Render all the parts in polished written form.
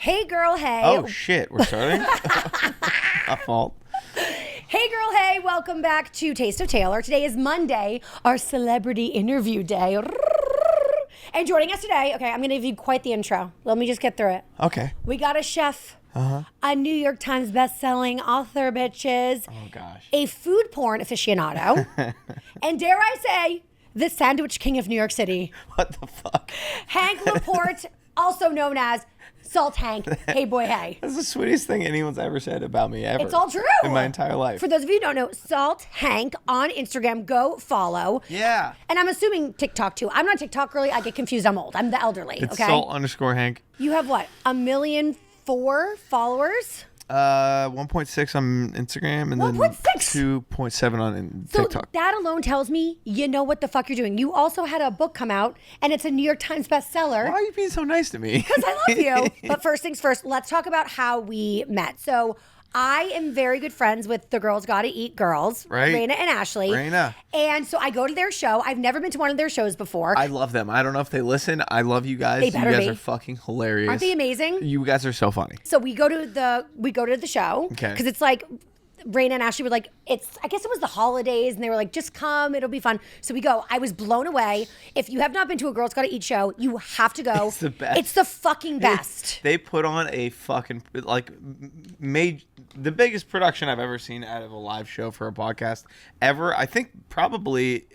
Hey girl, hey. Oh shit, we're starting? My fault. Hey girl, hey, welcome back to Taste of Taylor. Today is Monday, our celebrity interview day. And joining us today, okay, I'm going to give you quite the intro. Let me just get through it. Okay. We got a chef, a New York Times best-selling author, bitches. Oh gosh. A food porn aficionado. And dare I say, the sandwich king of New York City. What the fuck? Hank Laporte, also known as Salt Hank. Hey boy, hey. That's the sweetest thing anyone's ever said about me ever. It's all true. In my entire life. For those of you who don't know, Salt Hank on Instagram, go follow. Yeah. And I'm assuming TikTok too. I'm not TikTok girly. I get confused. I'm old. I'm the elderly. It's okay. Salt_Hank. You have what? 1,000,004 followers? 1.6 on Instagram and 1.6? then 2.7 on TikTok. So that alone tells me you know what the fuck you're doing. You also had a book come out, and it's a New York Times bestseller. Why are you being so nice to me? Because I love you. But first things first, let's talk about how we met. So I am very good friends with the Girls Gotta Eat girls, Right. Raina and Ashley. Raina. And so I go to their show. I've never been to one of their shows before. I love them. I don't know if they listen. I love you guys. They You better guys be. are fucking hilarious. Aren't they amazing? You guys are so funny. So we go to the show. Okay. Because it's like Raina and Ashley were like, I guess it was the holidays, and they were like, just come, it'll be fun. So we go. I was blown away. If you have not been to a Girls Gotta Eat show, you have to go. It's the best. It's the fucking best. They put on a fucking made the biggest production I've ever seen out of a live show for a podcast ever. I think probably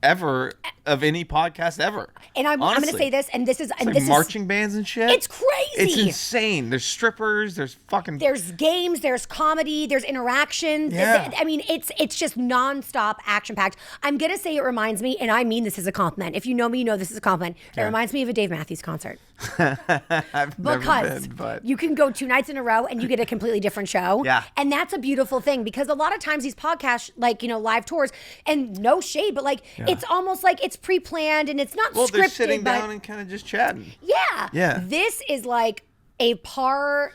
ever of any podcast ever. And I'm going to Honestly. say this, and this is It's like marching bands and shit. It's crazy. It's insane. There's strippers. There's fucking. There's games, there's comedy, there's interactions. Yeah. I mean, it's just nonstop action packed. I'm gonna say it reminds me, and I mean this as a compliment. If you know me, you know this is a compliment. It reminds me of a Dave Matthews concert. I've never Because been, but you can go 2 nights in a row and you get a completely different show. Yeah. And that's a beautiful thing, because a lot of times these podcasts, like, live tours, and no shade, but it's almost like it's pre-planned and it's not well, scripted. they're sitting but down and kind of just chatting. yeah. Yeah. This is like a party.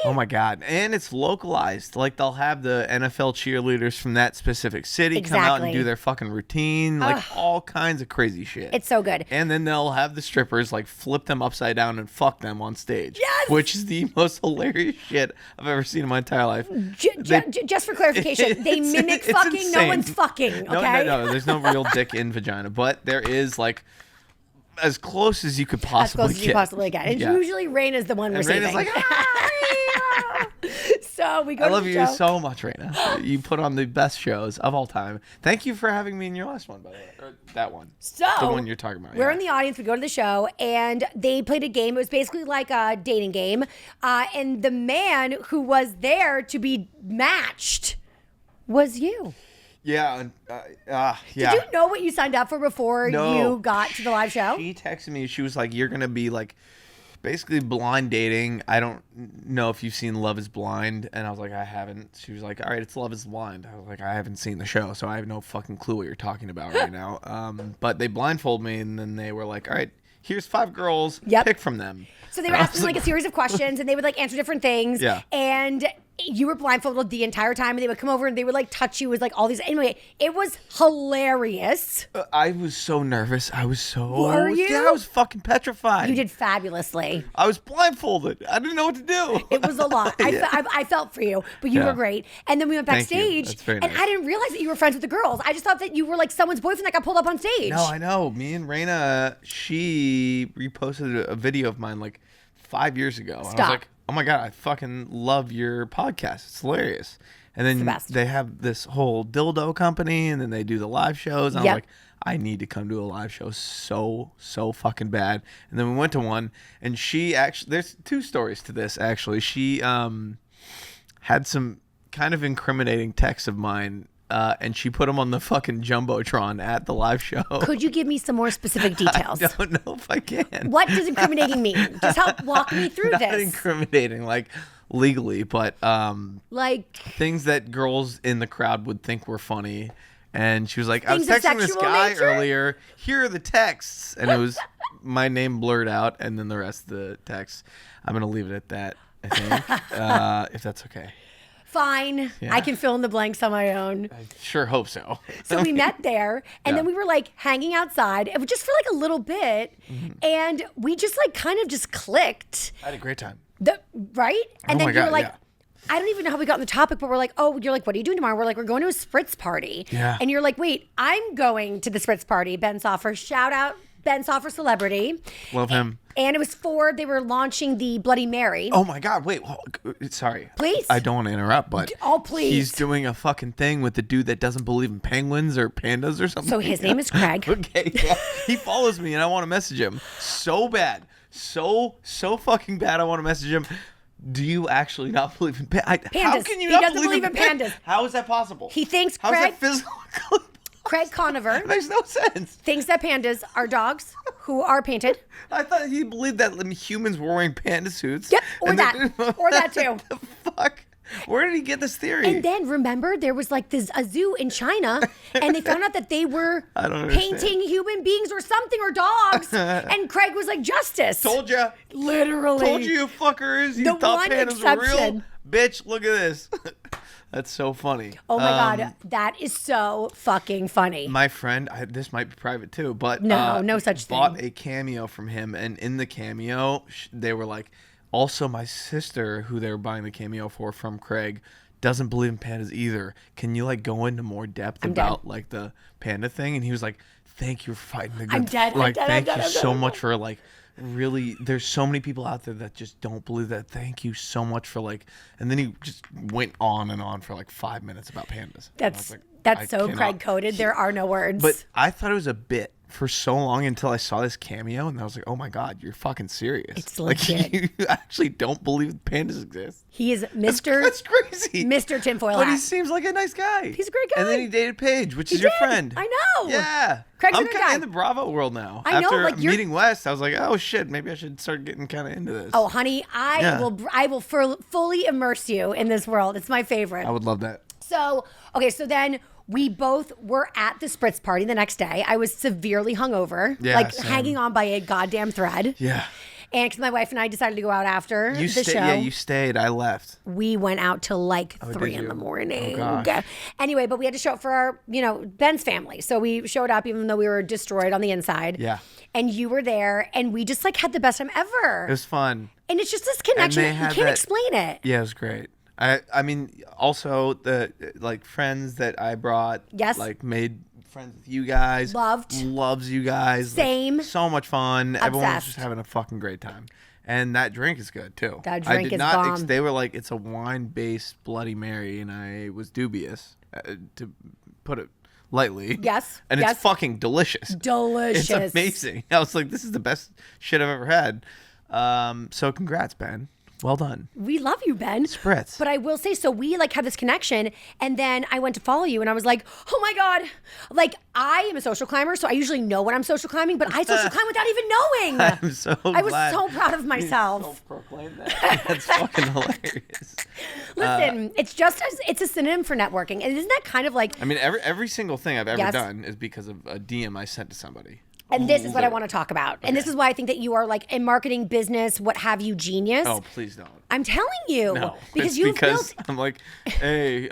Oh my God. And it's localized. Like they'll have the NFL cheerleaders from that specific city come out and Exactly. do their fucking routine. Like all kinds of crazy shit. It's so good. And then they'll have the strippers like flip them upside down and fuck them on stage. Yes! Which is the most hilarious shit I've ever seen in my entire life. Just for clarification, they mimic it's fucking. insane. No one's fucking. Okay. No. There's no real dick in vagina, but there is like as close as you could As possibly close as you possibly get. And Yeah. usually Raina's the one And receiving. Raina's like, "Ah!" So we go I to love the you show. so much, Raina. You put on the best shows of all time. Thank you for having me in your last one, by the way. Or that one. So The one you're talking about. We're yeah. in the audience. We go to the show, and they played a game. It was basically like a dating game. And the man who was there to be matched was you. Yeah. Yeah. Did you know what you signed up for before No. you got to the live show? She texted me. She was like, you're going to be like basically blind dating. I don't know if you've seen Love is Blind. And I was like, I haven't. She was like, all right, it's Love is Blind. I was like, I haven't seen the show, so I have no fucking clue what you're talking about right now. But they blindfolded me, and then they were like, all right, here's 5 girls. Yep. Pick from them. So they were asking like a series of questions, and they would like answer different things. Yeah. And you were blindfolded the entire time, and they would come over and they would like touch you with like all these. Anyway, it was hilarious. I was so nervous. I was so. Were you? Yeah, I was fucking petrified. You did fabulously. I was blindfolded. I didn't know what to do. It was a lot. I felt for you, but you Yeah. were great. And then we went Thank you. backstage, That's very and nice. I didn't realize that you were friends with the girls. I just thought that you were like someone's boyfriend that got pulled up on stage. No, I know. Me and Raina, she reposted a video of mine like 5 years ago. And I was Stop. like, oh my God, I fucking love your podcast. It's hilarious. And then the best. they have this whole dildo company, and then they do the live shows. And Yep. I'm like, I need to come to a live show so fucking bad. And then we went to one, and she actually, there's 2 stories to this actually. She had some kind of incriminating texts of mine, and she put them on the fucking Jumbotron at the live show. Could you give me some more specific details? I don't know if I can. What does incriminating mean? Just help walk me through Not this. incriminating, like legally, but Like things that girls in the crowd would think were funny. And she was like, I was Things of texting this sexual guy nature? earlier. Here are the texts. And it was my name blurred out, and then the rest of the text. I'm going to leave it at that, I think, if that's okay. Fine. Yeah. I can fill in the blanks on my own. I sure hope so. So we met there, and then we were like hanging outside, just for like a little bit, and we just like kind of just clicked. I had a great time. Right? And Oh then my you were God, like, yeah. I don't even know how we got on the topic, but we're like, oh, you're like, what are you doing tomorrow? We're like, we're going to a spritz party. Yeah. And you're like, wait, I'm going to the spritz party. Ben Soffer, shout out Ben Soffer celebrity. Love him. And it was they were launching the Bloody Mary. Oh my God! Wait, sorry. Please. I don't want to interrupt, but please. He's doing a fucking thing with the dude that doesn't believe in penguins or pandas or something. So his name is Craig. Okay, yeah. He follows me, and I want to message him so bad, so fucking bad. I want to message him. Do you actually not believe in pandas? How can you He not doesn't believe believe in pandas. How is that possible? He thinks How is Craig, that physically? Craig Conover It makes no sense. thinks that pandas are dogs who are painted. I thought he believed that humans were wearing panda suits. Yep, or and that. Or that too. The fuck? Where did he get this theory? And then remember, there was like a zoo in China, and they found out that they were I don't understand. painting human beings or something or dogs. And Craig was like, justice. Told ya. Literally. Told you fuckers. You The thought one pandas were real. exception. Bitch, look at this. That's so funny. Oh my God, that is so fucking funny. My friend, this might be private too, but No such bought thing. a Cameo from him, and in the Cameo, they were like, also my sister, who they were buying the Cameo for from Craig, doesn't believe in pandas either. Can you like go into more depth about like the panda thing? And he was like, thank you for fighting the good. I'm dead, Like, I'm thank dead, you I'm so dead. much for like. Really, there's so many people out there that just don't believe that. Thank you so much for like, and then he just went on and on for like 5 minutes about pandas. And I was like, I That's so cannot- Craig coded. There are no words. But I thought it was a bit for so long until I saw this Cameo, and I was like, oh my God, you're fucking serious. It's like, legit. you actually don't believe pandas exist. he is Mr. That's crazy. Mr. Tinfoil But he Hat. seems like a nice guy. He's a great guy. And then he dated Paige, which is He your did. friend. I know. Yeah. Craig's a I'm good kind guy. of in the Bravo world now. I know, After like, you're- meeting West, I was like, oh shit, maybe I should start getting kind of into this. Oh, honey, Yeah. I will fully immerse you in this world. It's my favorite. I would love that. So, okay, so then we both were at the spritz party the next day. I was severely hungover, Yeah, like same. hanging on by a goddamn thread. Yeah. And because my wife and I decided to go out after You the stayed. show, Yeah, you stayed. I left. we went out till like 3 did in you? the morning. Oh, gosh. Anyway, but we had to show up for our, Ben's family. So we showed up even though we were destroyed on the inside. Yeah. And you were there, and we just like had the best time ever. It was fun. And it's just this connection. they You had can't that- explain it. Yeah, it was great. I mean, also the like friends that I brought. Yes. Like made friends with you guys. Loves you guys. Like, Same. so much fun. Everyone was Obsessed. just having a fucking great time. And that drink is good too. That I drink did is not bomb. They were like, it's a wine-based Bloody Mary, and I was dubious, to put it lightly. Yes, And yes. it's fucking delicious. Delicious. It's amazing. I was like, this is the best shit I've ever had. So congrats, Ben. Well done. We love you, Ben. Spritz. But I will say, so we like had this connection, and then I went to follow you, and I was like, oh my God. Like, I am a social climber, so I usually know when I'm social climbing, but I social climb without even knowing. I'm so I was glad so proud of you myself. self-proclaimed that. That's fucking hilarious. Listen, it's a synonym for networking. And isn't that kind of like, I mean, every single thing I've ever Yes. done is because of a DM I sent to somebody. and this is what I want to talk about. And this is why I think that you are like a marketing, business, what have you, genius. Oh, please don't. I'm telling you. No, Because it's you've because built. I'm like, hey,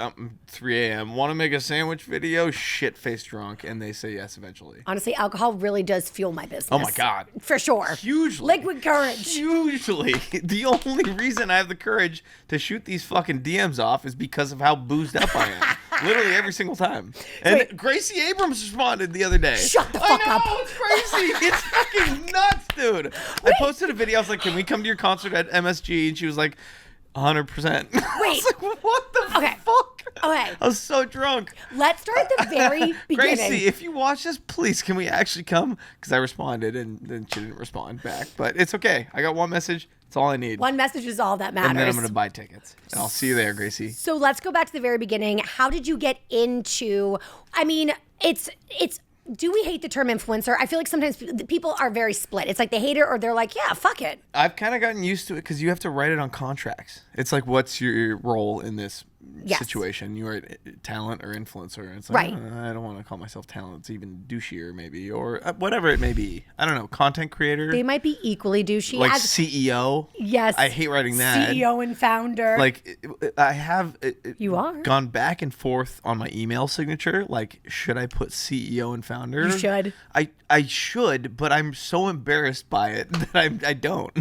3 a.m. Want to make a sandwich video? Shit-faced drunk, and they say yes eventually. Honestly, alcohol really does fuel my business. Oh my God. For sure. Hugely. Liquid courage. Hugely. The only reason I have the courage to shoot these fucking DMs off is because of how boozed up I am. Literally every single time. And Wait. Gracie Abrams responded the other day. Shut the fuck I know, up. It's crazy. It's fucking nuts, dude. I posted a video. I was like, can we come to your concert at MSG? And she was like, 100%. I Wait. was like, what the Okay. fuck? Okay. I was so drunk. Let's start at the very beginning. Gracie, if you watch this, please, can we actually come? Because I responded, and then she didn't respond back. But it's okay. I got one message. That's all I need. One message is all that matters. And then I'm going to buy tickets. And I'll see you there, Gracie. So let's go back to the very beginning. How did you get into, I mean, it's, do we hate the term influencer? I feel like sometimes people are very split. It's like they hate it or they're like, yeah, fuck it. I've kind of gotten used to it because you have to write it on contracts. It's like, what's your role in this Yes. situation. You are talent or influencer. And it's Right. I don't want to call myself talent. It's even douchier maybe, or whatever it may be. I don't know. Content creator. They might be equally douchey. Like CEO. Yes. I hate writing that. CEO and founder. Like I have You are. gone back and forth on my email signature. Like, should I put CEO and founder? You should. I should, but I'm so embarrassed by it that I don't.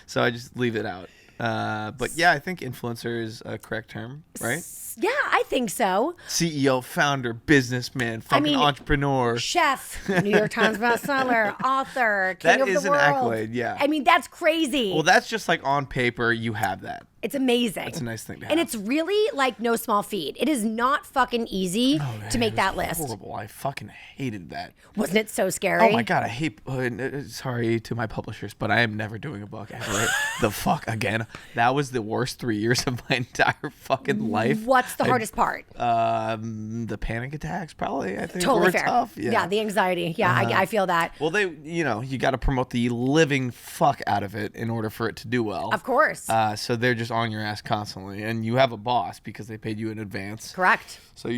So I just leave it out. But yeah, I think influencer is a correct term, right? Yeah, I think so. CEO, founder, businessman, fucking entrepreneur. Chef, New York Times bestseller, author, king of the world. That is an accolade, yeah. I mean, that's crazy. Well, that's just like on paper, you have that. It's amazing. It's a nice thing to have. And it's really like no small feat. It is not fucking easy to make that list. Horrible. I fucking hated that. Wasn't it so scary? Oh my God, I hate, sorry to my publishers, but I am never doing a book ever. The fuck again. That was the worst 3 years of my entire fucking life. What's the hardest part? The panic attacks, probably. I think Totally were fair. tough. Yeah, the anxiety. Yeah, I feel that. Well, you got to promote the living fuck out of it in order for it to do well. Of course. So they're just on your ass constantly, and you have a boss because they paid you in advance. Correct. So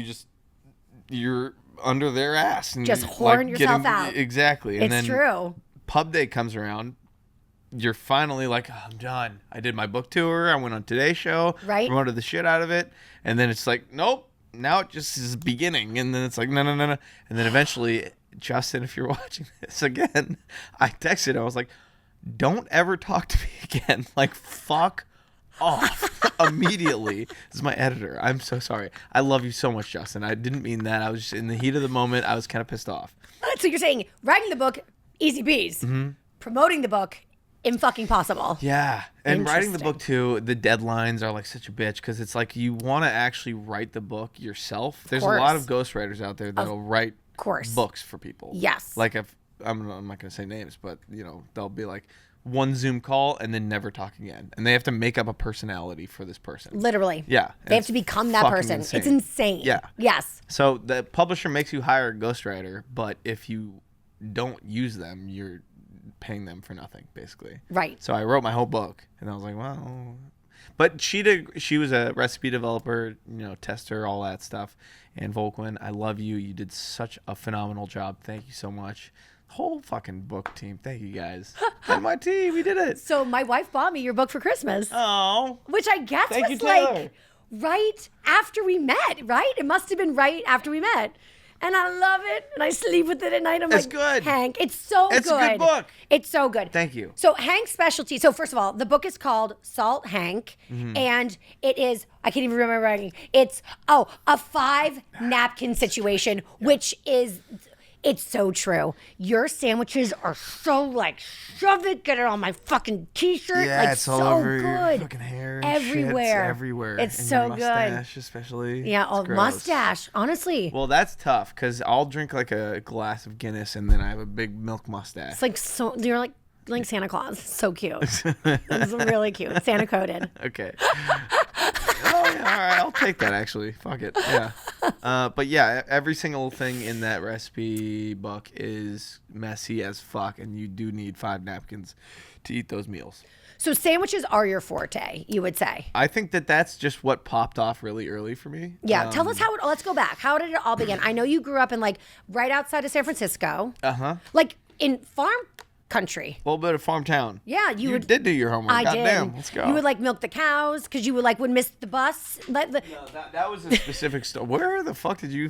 you're under their ass and Just whoring yourself out. Exactly. And It's then true. pub day comes around. You're finally like, oh, I'm done. I did my book tour. I went on Today's Show. Right. Promoted the shit out of it. And then it's like, nope. Now it just is beginning. And then it's like, no. And then eventually, Justin, if you're watching this again, I texted him. I was like, don't ever talk to me again. Like, fuck off immediately. This is my editor. I'm so sorry. I love you so much, Justin. I didn't mean that. I was just in the heat of the moment. I was kind of pissed off. So you're saying writing the book, easy peas. Mm-hmm. Promoting the book, fucking possible. Yeah. And writing the Interesting. book, too, the deadlines are like such a bitch because it's like you want to actually write the book yourself. There's a lot of ghostwriters out there that'll write books for people. Yes. Like if I'm not going to say names, but, they'll be like one Zoom call and then never talk again. And they have to make up a personality for this person. Literally. Yeah. They have to become that person. Insane. It's insane. Yeah. Yes. So the publisher makes you hire a ghostwriter, but if you don't use them, you're paying them for nothing, basically. Right. So I wrote my whole book, and I was like, well, but she was a recipe developer, tester, all that stuff. And Volquin, I love you. You did such a phenomenal job. Thank you so much. Whole fucking book team. Thank you guys. And my team, we did it. So my wife bought me your book for Christmas. Oh. Which I guess Thank was you, Taylor. like right after we met, right? It must have been right after we met. And I love it. And I sleep with it at night. I'm It's like, good. Hank, it's so good. It's a good book. It's so good. Thank you. So Hank's specialty. So first of all, the book is called Salt Hank. Mm-hmm. And it is, I can't even remember writing. It's, a 5 napkin situation, which is... It's so true. Your sandwiches are so like, shove it, get it on my fucking t-shirt. Yeah, like it's so all over good. your fucking hair and Everywhere. shit. Everywhere. It's and so your good. mustache, especially. Yeah, It's gross. mustache. Honestly, Well, that's tough because I'll drink like a glass of Guinness and then I have a big milk mustache. it's like so. You're like Santa Claus. So cute. It's really cute. Santa coded. Okay. Oh, yeah, all right. I'll take that, actually. Fuck it. Yeah. But yeah, every single thing in that recipe book is messy as fuck, and you do need 5 napkins to eat those meals. So sandwiches are your forte, you would say. I think that's just what popped off really early for me. Yeah. Tell us how it. Let's go back. How did it all begin? I know you grew up in like right outside of San Francisco. Like in farm country. A little bit of farm town. Yeah, You did do your homework. I Goddamn, did. let's go. You would like milk the cows because you would like would miss the bus. No, that was a specific story. Where the fuck did you?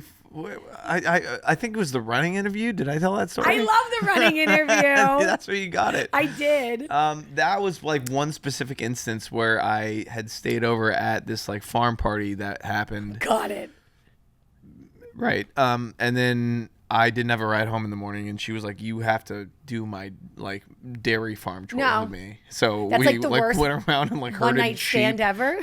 I think it was the running interview. Did I tell that story? I love the running interview. That's where you got it. I did. That was like one specific instance where I had stayed over at this like farm party that happened. Got it. Right. And then I didn't have a ride home in the morning, and she was like, "You have to do my like dairy farm chores with me." So That's we like the worst went around and like one herded night sheep. stand ever.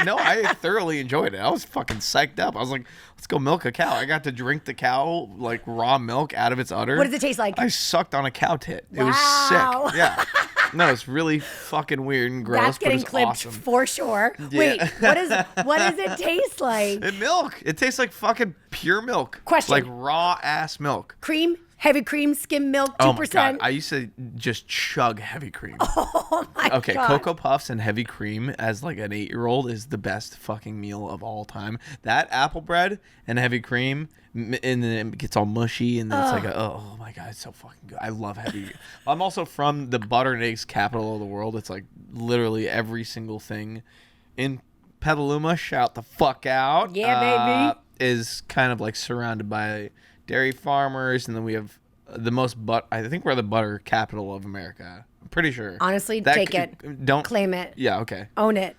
No, I thoroughly enjoyed it. I was fucking psyched up. I was like, let's go milk a cow. I got to drink the cow like raw milk out of its udder. What does it taste like? I sucked on a cow tit. It was Wow. sick. Yeah. No, it's really fucking weird and gross. That's getting but it's clipped awesome. for sure. Yeah. Wait, what does it taste like? Milk. It tastes like fucking pure milk. Question. Like raw ass milk. Cream? Heavy cream, skim milk, 2%. Oh my God. I used to just chug heavy cream. Oh my Okay, God. Cocoa Puffs and heavy cream as like an 8-year-old is the best fucking meal of all time. That apple bread and heavy cream, and then it gets all mushy, and then it's like, oh my God, it's so fucking good. I love heavy. I'm also from the butter and eggs capital of the world. It's like literally every single thing in Petaluma, shout the fuck out. Yeah, baby. Is kind of like surrounded by dairy farmers, and then we have the most I think we're the butter capital of America. I'm pretty sure. Honestly, take it. Don't claim it. Yeah, okay. Own it.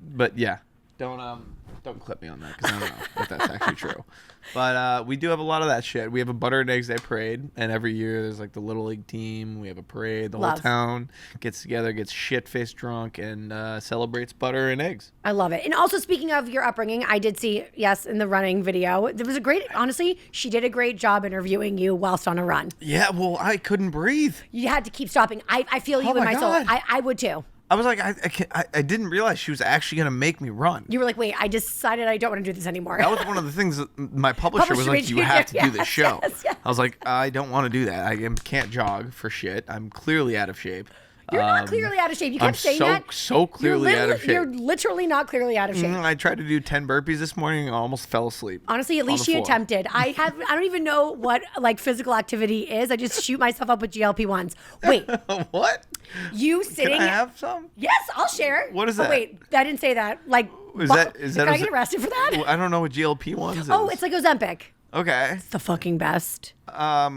But yeah, don't clip me on that because I don't know if that's actually true. But we do have a lot of that shit. We have a butter and eggs day parade, and every year there's like the Little League team. We have a parade. The whole town gets together, gets shit-faced drunk, and celebrates butter and eggs. I love it. And also, speaking of your upbringing, I did see, yes, in the running video, there was honestly, she did a great job interviewing you whilst on a run. Yeah, well, I couldn't breathe. You had to keep stopping. I feel you in my soul. I would too. I was like, I didn't realize she was actually going to make me run. You were like, wait, I decided I don't want to do this anymore. That was one of the things that my publisher was like, you have to do this show. Yes. I was like, I don't want to do that. I can't jog for shit. I'm clearly out of shape. You're not clearly out of shape. You kept saying that. So clearly out of shape. You're literally not clearly out of shape. I tried to do 10 burpees this morning and almost fell asleep. Honestly, at least she attempted. I don't even know what like physical activity is. I just shoot myself up with GLP-1s. Wait. What? You sitting? Can I have some? Yes, I'll share. What is that? Wait, I didn't say that. Like, is that? Can I get arrested for that? I don't know what GLP-1s is. Oh, it's like Ozempic. Okay. It's the fucking best. All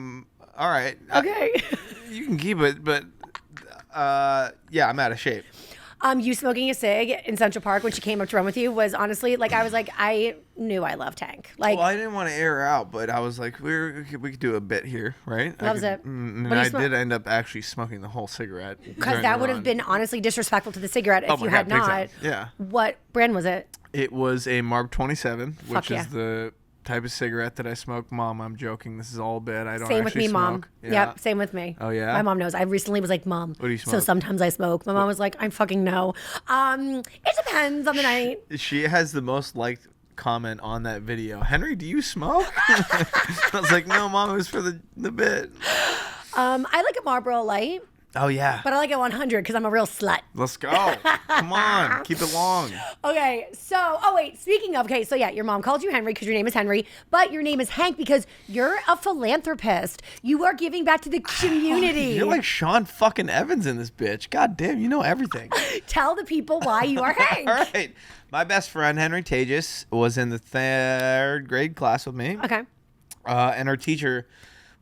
right. Okay. You can keep it, but yeah, I'm out of shape. You smoking a cig in Central Park when she came up to run with you was honestly like I knew I loved Hank. Like, well, I didn't want to air her out, but I was like, we could do a bit here, right? Loves it. And I did end up actually smoking the whole cigarette because that would have been honestly disrespectful to the cigarette if you had not. Yeah. What brand was it? It was a Mark 27, which is the type of cigarette that I smoke. Mom, I'm joking. This is all a bit. I don't same with me, smoke. Mom. Yeah. Yep, same with me. Oh yeah. My mom knows. I recently was like, Mom. What do you smoke? So sometimes I smoke. My mom was like, I fucking know. It depends on the night. She has the most liked comment on that video. Henry, do you smoke? I was like, no, Mom, it was for the bit. I like a Marlboro Light. Oh yeah. But I like a 100 because I'm a real slut. Let's go. Come on, keep it long. Okay, so speaking of, so yeah, your mom called you Henry because your name is Henry, but your name is Hank because you're a philanthropist. You are giving back to the community. You're like Sean fucking Evans in this bitch. God damn, you know everything. Tell the people why you are Hank. All right. My best friend Henry Tages was in the 3rd grade class with me. Okay. And our teacher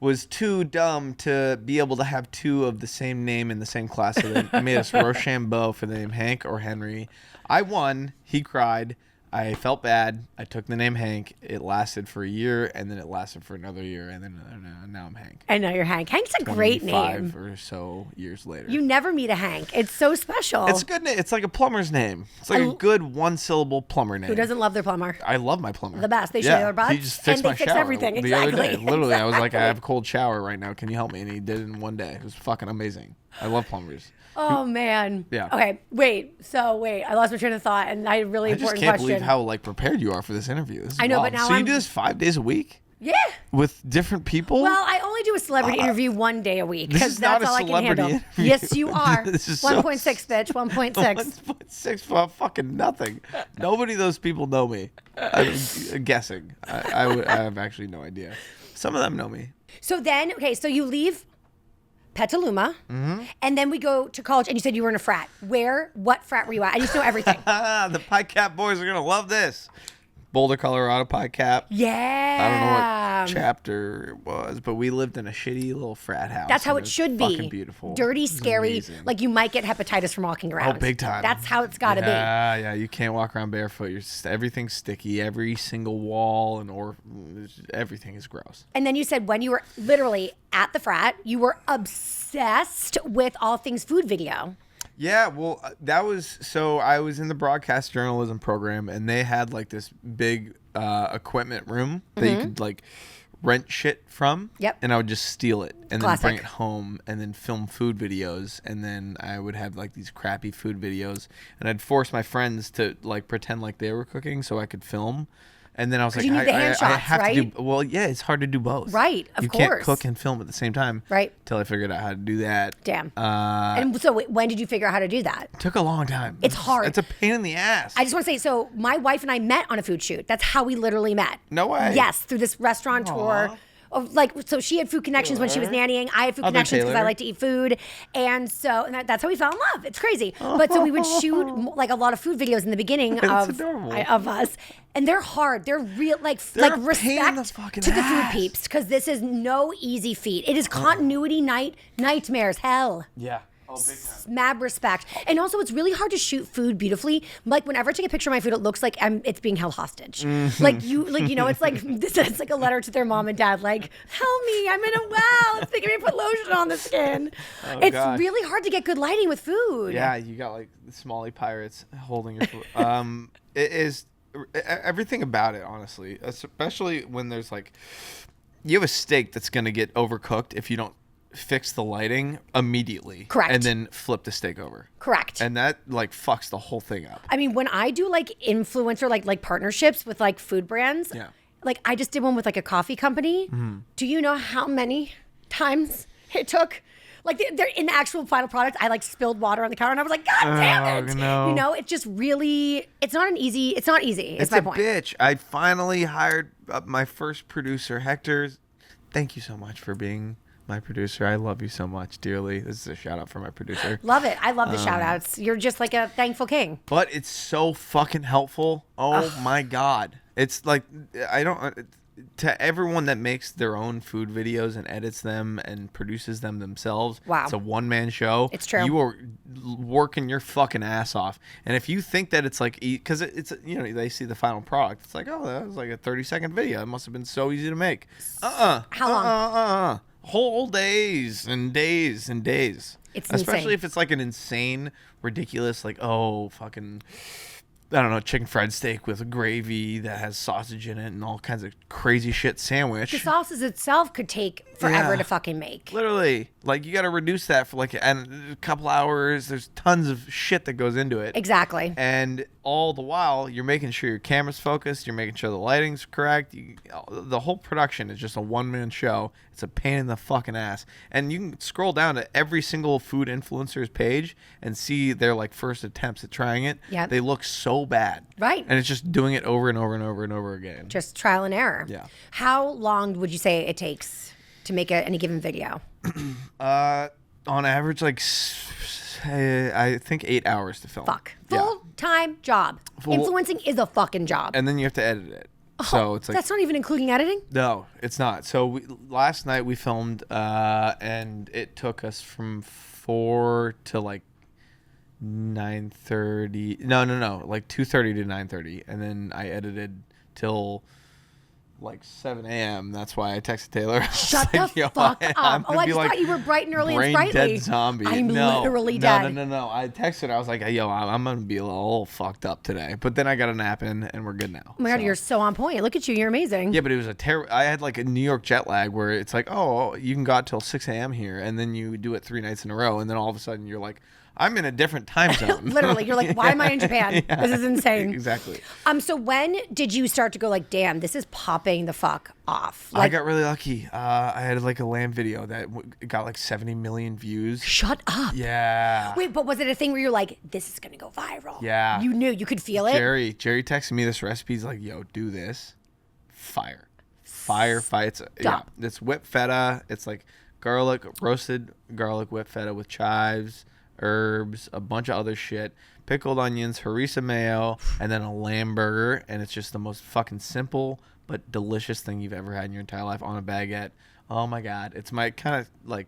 was too dumb to be able to have 2 of the same name in the same class. So they made us Rochambeau for the name Hank or Henry. I won. He cried. I felt bad. I took the name Hank. It lasted for a year, and then it lasted for another year, and then now I'm Hank. And now you're Hank. Hank's a great name. 25 or so years later. You never meet a Hank. It's so special. It's a good name. It's like a plumber's name. It's like a good 1-syllable plumber name. Who doesn't love their plumber? I love my plumber. The best. They share their butts. He just fixed and my they fix shower everything. the other Exactly. day. Literally, I was like, I have a cold shower right now. Can you help me? And he did it in one day. It was fucking amazing. I love plumbers. Oh man. Yeah. Okay. Wait. I lost my train of thought, and I really important question. I just can't believe how prepared you are for this interview. This is I know, wild. but now so you do this 5 days a week? Yeah. With different people? Well, I only do a celebrity interview 1 day a week because not that's a all I can celebrity handle. interview. Yes, you are. This is 1.6, bitch. 1.6. 1.6 for fucking nothing. Nobody of those people know me. I'm guessing. I have actually no idea. Some of them know me. So then, so you leave Petaluma, and then we go to college, and you said you were in a frat. Where? What frat were you at? I used to know everything. The Pi Cap boys are going to love this. Boulder, Colorado Pi Cap. Yeah. I don't know what chapter it was, but we lived in a shitty little frat house. That's how it should be. Fucking beautiful. Dirty, scary. Amazing. Like you might get hepatitis from walking around. Oh, big time. That's how it's got to be. Yeah. You can't walk around barefoot. Everything's sticky. Every single wall everything is gross. And then you said when you were literally at the frat, you were obsessed with all things food video. Yeah, well, I was in the broadcast journalism program, and they had like this big equipment room that you could like rent shit from. Yep. And I would just steal it and Classic. then bring it home and then film food videos. And then I would have like these crappy food videos, and I'd force my friends to like pretend like they were cooking so I could film. And then I was like, you need the hand I shots, have right? to do. Well, yeah, it's hard to do both. Right, of you course. can't cook and film at the same time. Right. Till I figured out how to do that. Damn. And so when did you figure out how to do that? It took a long time. It's hard. It's a pain in the ass. I just want to say, so my wife and I met on a food shoot. That's how we literally met. No way. Yes, through this restaurateur. So she had food connections when she was nannying. I had food connections because I like to eat food. And so that's how we fell in love. It's crazy. But so we would shoot like a lot of food videos in the beginning of us. And they're hard. They're real, like respect to the food peeps, because this is no easy feat. It is continuity nightmares, hell. Yeah. Oh, big time. Mad respect. And also, it's really hard to shoot food beautifully. Like, whenever I take a picture of my food, it looks like it's being held hostage. It's like it's like a letter to their mom and dad, like, help me, I'm in a well. It's making me put lotion on the skin. It's really hard to get good lighting with food. Yeah, you got like the Smalley pirates holding your food. It is everything about it, honestly, especially when there's like, you have a steak that's going to get overcooked if you don't fix the lighting immediately. Correct. And then flip the steak over. Correct. And that like fucks the whole thing up. I mean, when I do like influencer like partnerships with like food brands, like I just did one with like a coffee company. Mm-hmm. Do you know how many times it took? Like they're in the actual final product, I like spilled water on the counter, and I was like, God damn it! No. You know, it's just really, it's not easy. It's It's my a point. bitch. I finally hired my first producer, Hector. Thank you so much for being my producer. I love you so much, dearly. This is a shout out for my producer. Love it. I love the shout outs. You're just like a thankful king. But it's so fucking helpful. Oh my God. It's like, to everyone that makes their own food videos and edits them and produces them themselves. Wow. It's a one-man show. It's true. You are working your fucking ass off. And if you think that it's like, because it's, they see the final product. It's like, oh, that was like a 30-second video. It must have been so easy to make. How long? Whole days and days and days. It's especially insane. if it's like an insane, ridiculous, like, fucking, I don't know, chicken fried steak with a gravy that has sausage in it and all kinds of crazy shit sandwich. The sauces itself could take forever to fucking make. Literally. Like, you got to reduce that for like a couple hours. There's tons of shit that goes into it. Exactly. And all the while, you're making sure your camera's focused. You're making sure the lighting's correct. The whole production is just a one-man show. It's a pain in the fucking ass. And you can scroll down to every single food influencer's page and see their like first attempts at trying it. Yep. They look so bad. Right. And it's just doing it over and over and over and over again. Just trial and error. Yeah. How long would you say it takes to make any given video? On average, like, I think 8 hours to film. Fuck. Yeah. Full-time job. Influencing is a fucking job. And then you have to edit it. So it's like, that's not even including editing? no, it's not. So last night we filmed, and it took us from 4 to like 9:30. No, like 2:30 to 9:30, and then I edited till like 7 a.m. That's why I texted Taylor. Shut the fuck up. I just thought you were bright and early and sprightly. Brain dead zombie. I'm literally dead. No. I texted her. I was like, yo, I'm going to be a little fucked up today. But then I got a nap in and we're good now. Oh my God, you're so on point. Look at you. You're amazing. Yeah, but it was I had like a New York jet lag where it's like, you can go out till 6 a.m. here. And then you do it 3 nights in a row. And then all of a sudden you're like, I'm in a different time zone. Literally. You're like, why am I in Japan? Yeah, this is insane. Exactly. So when did you start to go like, damn, this is popping the fuck off? I got really lucky. I had like a lamb video that got like 70 million views. Shut up. Yeah. Wait, but was it a thing where you're like, this is going to go viral? Yeah. You knew, you could feel it? Jerry texted me this recipe. He's like, yo, do this. Fire. Yeah. It's whipped feta. It's like roasted garlic whipped feta with chives, herbs, a bunch of other shit, pickled onions, harissa mayo, and then a lamb burger. And it's just the most fucking simple but delicious thing you've ever had in your entire life on a baguette. Oh my God. It's my kind of like,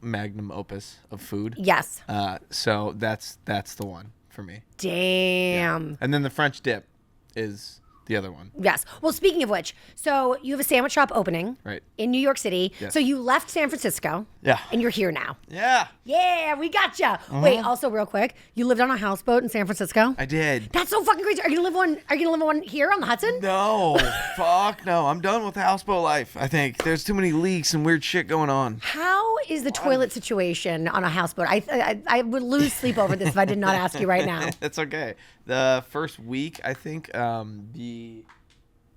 magnum opus of food. Yes. So that's the one for me. Damn. Yeah. And then the French dip is the other one. Yes. Well, speaking of which, so you have a sandwich shop opening in New York City. Yes. So you left San Francisco. Yeah. And you're here now. Yeah. Yeah, we got you. Wait, also real quick, you lived on a houseboat in San Francisco? I did. That's so fucking crazy. Are you gonna live one here on the Hudson? No. Fuck no. I'm done with the houseboat life, I think. There's too many leaks and weird shit going on. How is the toilet situation on a houseboat? I would lose sleep over this if I did not ask you right now. That's okay. The first week, I think, the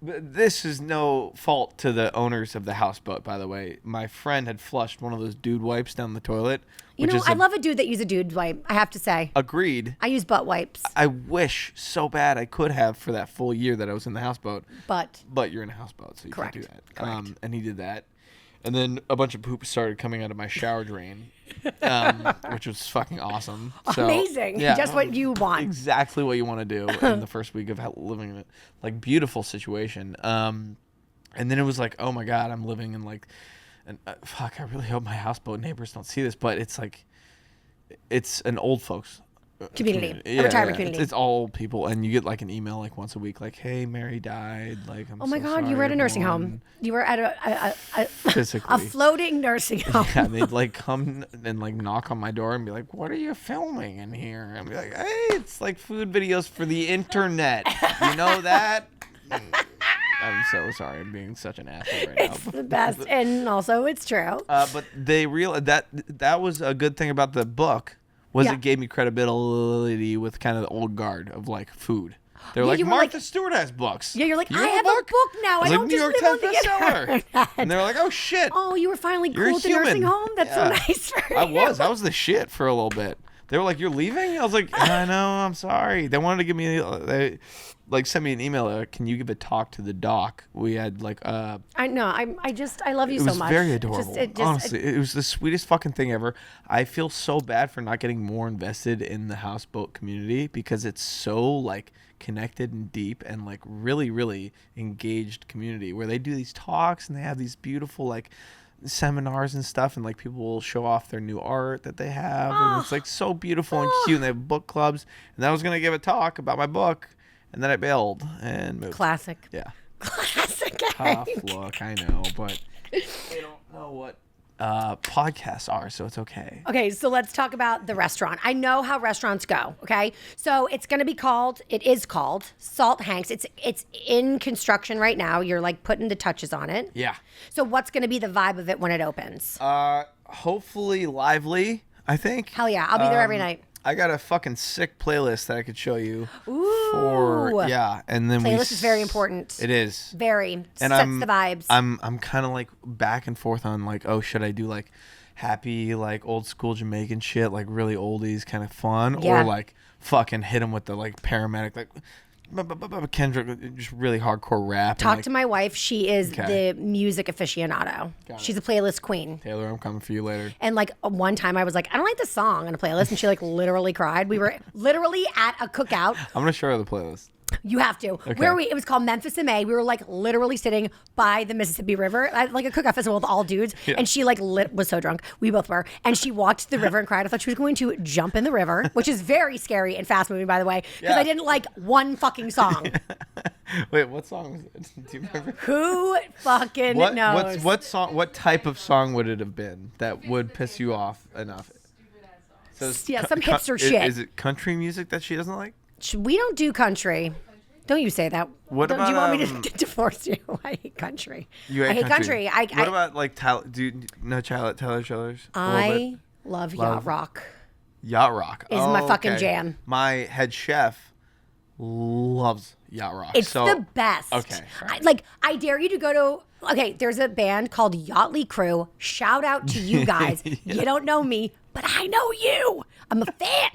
But this is no fault to the owners of the houseboat, by the way. My friend had flushed one of those dude wipes down the toilet. You know, I love a dude that uses a dude wipe, I have to say. Agreed. I use butt wipes. I wish so bad I could have for that full year that I was in the houseboat. But you're in a houseboat, so you Correct. can't do that. Correct. And he did that. And then a bunch of poop started coming out of my shower drain, which was fucking awesome. So, amazing. yeah, Just what you want. Exactly what you want to do in the first week of living in a like beautiful situation. And then it was like, oh my God, I'm living in like, and fuck, I really hope my houseboat neighbors don't see this, but it's like, it's an old folks Community. A retirement community. It's all old people, and you get like an email like once a week, like, "Hey, Mary died." Like, I'm oh my so God, you sorry, were at a nursing everyone." home. You were at a Physically. a floating nursing home. Yeah, they'd like come and like knock on my door and be like, "What are you filming in here?" And I'd be like, "Hey, it's like food videos for the internet. You know that?" I'm so sorry. I'm being such an asshole right now. It's the best, and also it's true. But they realized that was a good thing about the book. It gave me credibility with kind of the old guard of like food. They're like, Martha Stewart has books. Yeah, you're like, I have a book now. I don't New just York live Times on the bestseller. And they're like, oh shit. Oh, you were finally You're cool at the nursing human. home? That's so nice for you. I was the shit for a little bit. They were like, you're leaving? I was like, I know, I'm sorry. They wanted to give me, they like sent me an email. Like, can you give a talk to the doc? We had like, I know. I love you so much. It was very adorable. Honestly, it was the sweetest fucking thing ever. I feel so bad for not getting more invested in the houseboat community because it's so like connected and deep and like really, really engaged community where they do these talks and they have these beautiful like seminars and stuff, and like people will show off their new art that they have, and it's like so beautiful and cute, and they have book clubs. And I was gonna give a talk about my book, and then I bailed and moved. Classic. Yeah. Classic. Tough look, I know, but they don't know what podcasts are, so it's okay. Okay, so let's talk about the restaurant. I know how restaurants go, okay? So it is called Salt Hanks. It's in construction right now. You're like putting the touches on it. Yeah. So what's going to be the vibe of it when it opens? Hopefully lively, I think. Hell yeah, I'll be there every night. I got a fucking sick playlist that I could show you. Ooh. And then playlist is very important. It is. Very. And sets the vibes. I'm kind of like back and forth on like, oh, should I do like happy like old school Jamaican shit, like really oldies, kind of fun, or like fucking hit them with the like paramedic like Kendrick, just really hardcore rap. Talk to my wife. She is the music aficionado. She's a playlist queen. Taylor, I'm coming for you later. And like one time I was like, I don't like this song on a playlist. And she like literally cried. We were literally at a cookout. I'm going to show her the playlist. You have to. Okay. It was called Memphis in May. We were like literally sitting by the Mississippi River, at, like a cookout festival with all dudes. Yeah. And she like was so drunk. We both were. And she walked to the river and cried. I thought she was going to jump in the river, which is very scary and fast moving, by the way, because I didn't like one fucking song. Wait, what song was it? Do you remember? Who fucking knows? What song? What type of song would it have been that would piss you off enough? So some hipster shit. Is it country music that she doesn't like? We don't do country. Don't you say that. What do about, you want me to divorce you? I hate country. I hate country. What about like Tyler Childers? I love yacht rock. Yacht rock is my fucking jam. My head chef loves yacht rock. It's the best. Okay. I dare you to go to. Okay, there's a band called Yachtly Crew. Shout out to you guys. You don't know me, but I know you. I'm a fan.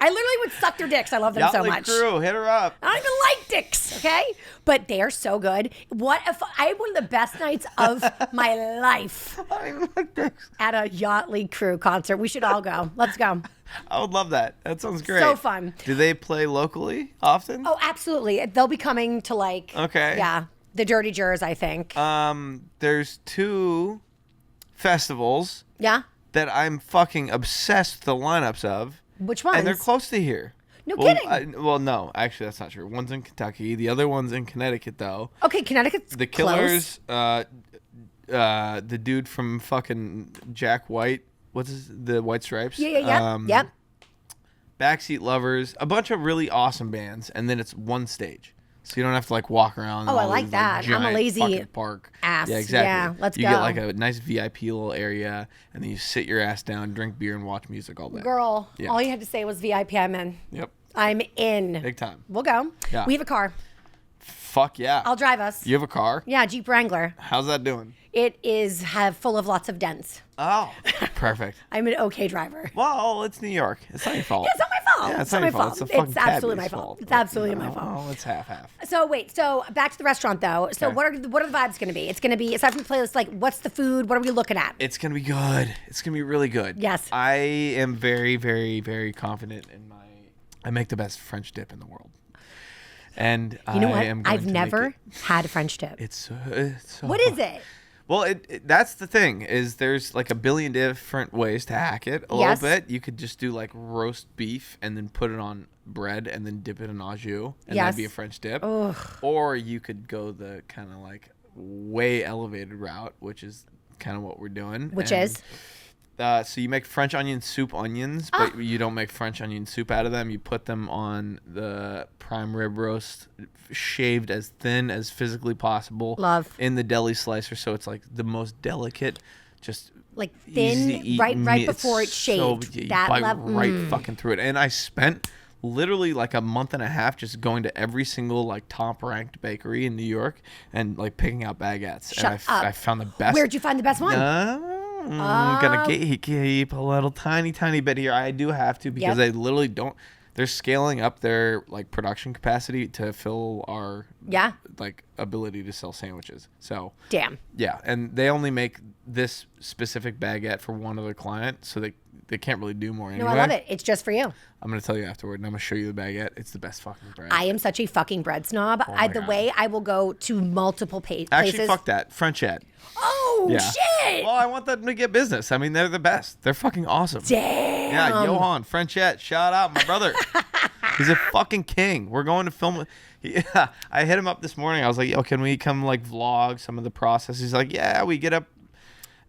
I literally would suck their dicks. I love them so much. Crew, hit her up. I don't even like dicks, okay? But they are so good. What if I had one of the best nights of my life? I don't even like dicks. At a Yachtly Crew concert. We should all go. Let's go. I would love that. That sounds great. So fun. Do they play locally often? Oh, absolutely. They'll be coming to like. Okay. Yeah. The Dirty Jurors, I think. There's 2 festivals. Yeah. That I'm fucking obsessed with the lineups of. Which ones? And they're close to here. No kidding. No, actually, that's not true. One's in Kentucky. The other one's in Connecticut, though. Okay, Connecticut's The Killers, the dude from fucking Jack White. The White Stripes? Yeah. Yep. Backseat Lovers. A bunch of really awesome bands, and then it's one stage. So you don't have to like walk around. Oh, I like that. Like, I'm a lazy park. Ass. Yeah, exactly. Yeah, let's go. You get like a nice VIP little area, and then you sit your ass down, drink beer, and watch music all day. Girl, all you had to say was VIP. I'm in. Yep. I'm in. Big time. We'll go. Yeah. We have a car. Fuck yeah. I'll drive us. You have a car? Yeah, Jeep Wrangler. How's that doing? It is full of lots of dents. Oh, perfect. I'm an okay driver. Well, it's New York. It's not your fault. Yeah, it's not my fault. Yeah, it's not your fault. It's absolutely my fault. It's absolutely my fault. Oh, it's half. So wait, so back to the restaurant though. So Okay. what are the vibes going to be? It's going to be aside from the playlist, like what's the food? What are we looking at? It's gonna be good. It's gonna be really good. Yes. I am very, very, very confident in I make the best French dip in the world. And You know I what? am going I've to never make had a French dip. it's so What is it? Well, that's the thing is there's like a billion different ways to hack it a Yes. little bit. You could just do like roast beef and then put it on bread and then dip it in au jus and Yes. that'd be a French dip. Ugh. Or you could go the kind of like way elevated route, which is kind of what we're doing. Which And, is? so you make French onion soup onions, but you don't make French onion soup out of them. You put them on the prime rib roast, shaved as thin as physically possible. Love. In the deli slicer, so it's like the most delicate, just Like easy to thin, eat right meat. before it's shaved. So, you That bite level. right fucking through it. And I spent literally like a month and a half just going to every single like top ranked bakery in New York and like picking out baguettes. Shut and up. I found the best. Where'd you find the best one? I'm gonna keep a little tiny bit here. I do have to because Yep. they literally don't. They're scaling up their like production capacity to fill our Yeah. like ability to sell sandwiches. So Damn. yeah, and they only make this specific baguette for one other client, so they can't really do more No, anyway. I love it. It's just for you. I'm gonna tell you afterward, and I'm gonna show you the baguette. It's the best fucking bread. I am such a fucking bread snob. my The God. way I will go to multiple places. Actually, fuck that. Frenchette. Oh, Yeah. shit. Well, I want them to get business. I mean, they're the best. They're fucking awesome. Damn. Yeah, Johan, Frenchette, shout out, my brother. He's a fucking king. We're going to film. Yeah, I hit him up this morning. I was like, yo, can we come like vlog some of the process? He's like, yeah, we get up